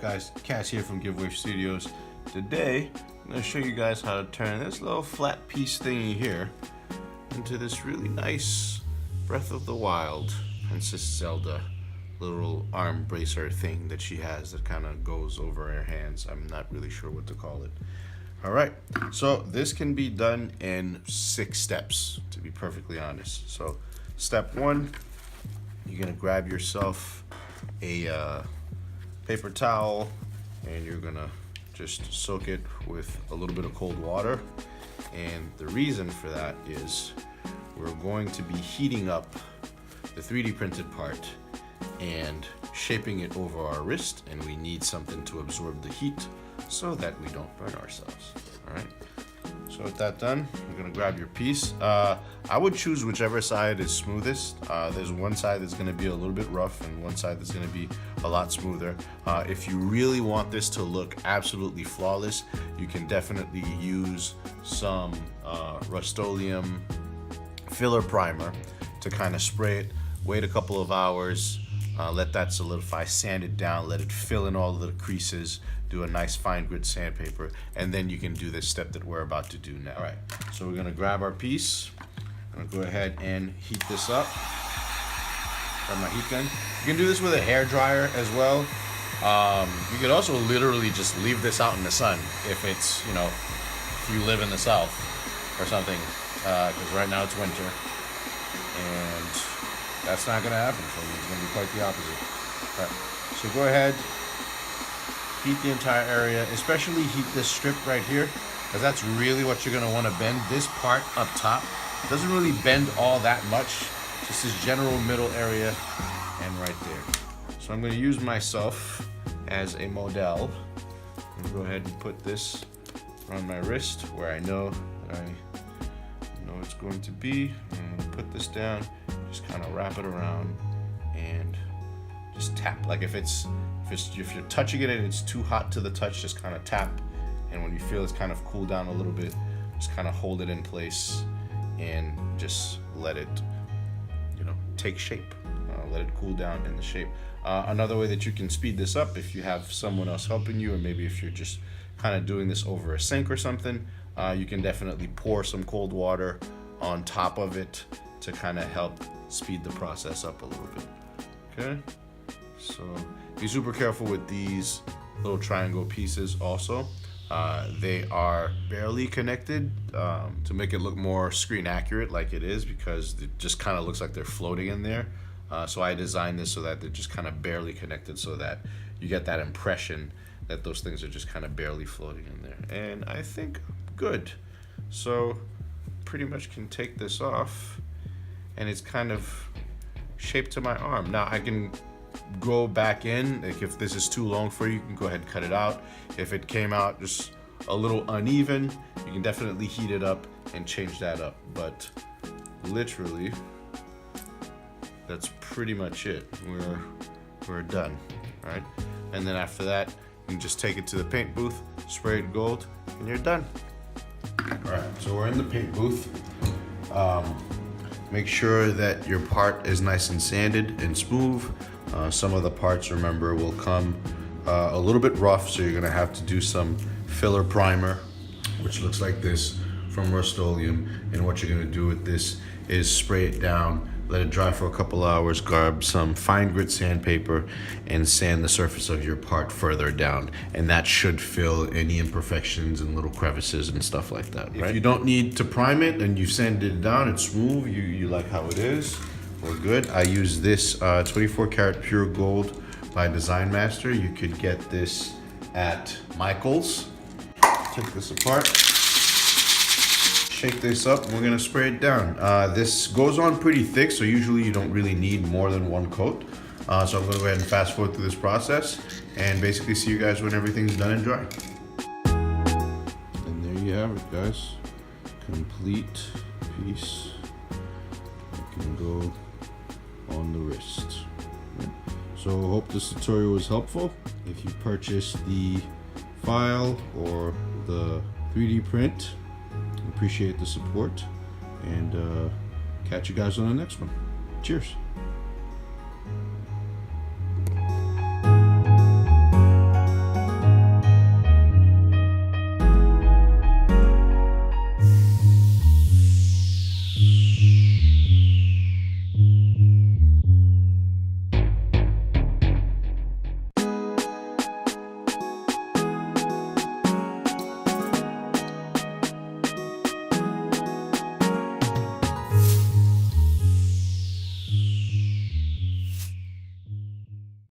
guys? Cass here from Giveaway Studios. Today, I'm going to show you guys how to turn this little flat piece thingy here into this really nice Breath of the Wild Princess Zelda little arm bracer thing that she has that kind of goes over her hands. I'm not really sure what to call it. Alright, so this can be done in 6 steps, to be perfectly honest. So, step 1, you're going to grab yourself a paper towel and you're going to just soak it with a little bit of cold water. And the reason for that is we're going to be heating up the 3D printed part and shaping it over our wrist, and we need something to absorb the heat so that we don't burn ourselves. Alright, so with that done, we're going to grab your piece. I would choose whichever side is smoothest. There's one side that's going to be a little bit rough and one side that's going to be a lot smoother. If you really want this to look absolutely flawless, you can definitely use some Rust-Oleum filler primer to kind of spray it, wait a couple of hours, let that solidify, sand it down, let it fill in all the creases, do a nice fine grit sandpaper, and then you can do this step that we're about to do now. All right, so we're gonna grab our piece. I'm gonna go ahead and heat this up. Got my heat gun. You can do this with a hair dryer as well. You could also literally just leave this out in the sun if it's, you know, if you live in the South or something, because right now it's winter, and that's not gonna happen for you. It's gonna be quite the opposite. All right, so go ahead, heat the entire area, especially heat this strip right here, because that's really what you're gonna want to bend. This part up top doesn't really bend all that much, just this general middle area and right there. So I'm gonna use myself as a model. I'm gonna go ahead and put this on my wrist where I know that I know it's going to be. I'm gonna put this down, just kind of wrap it around and just tap. Like if you're touching it and it's too hot to the touch, just kind of tap. And when you feel it's kind of cool down a little bit, just kind of hold it in place and just let it, you know, take shape. Let it cool down in the shape. Another way that you can speed this up, if you have someone else helping you, or maybe if you're just kind of doing this over a sink or something, you can definitely pour some cold water on top of it to kind of help speed the process up a little bit. Okay, so be super careful with these little triangle pieces also. They are barely connected to make it look more screen accurate like it is, because it just kind of looks like they're floating in there. So I designed this so that they're just kind of barely connected, so that you get that impression that those things are just kind of barely floating in there. And I think good. So pretty much can take this off, and it's kind of shaped to my arm. Now I can go back in, like if this is too long for you, you can go ahead and cut it out. If it came out just a little uneven, you can definitely heat it up and change that up. But literally, that's pretty much it. We're done, all right? And then after that, you can just take it to the paint booth, spray it gold, and you're done. All right, so we're in the paint booth. Make sure that your part is nice and sanded and smooth. Some of the parts, remember, will come a little bit rough, so you're gonna have to do some filler primer, which looks like this from Rust-Oleum. And what you're gonna do with this is spray it down, let it dry for a couple hours, grab some fine grit sandpaper, and sand the surface of your part further down. And that should fill any imperfections and little crevices and stuff like that, right? If you don't need to prime it and you've sanded it down, it's smooth, you like how it is, we're good. I use this 24 karat pure gold by Design Master. You could get this at Michael's. Take this apart. Shake this up, and we're gonna spray it down. This goes on pretty thick, so usually you don't really need more than one coat. So I'm gonna go ahead and fast forward through this process and basically see you guys when everything's done and dry. And there you have it, guys. Complete piece that can go on the wrist. So hope this tutorial was helpful. If you purchase the file or the 3D print, appreciate the support, and catch you guys on the next one. Cheers.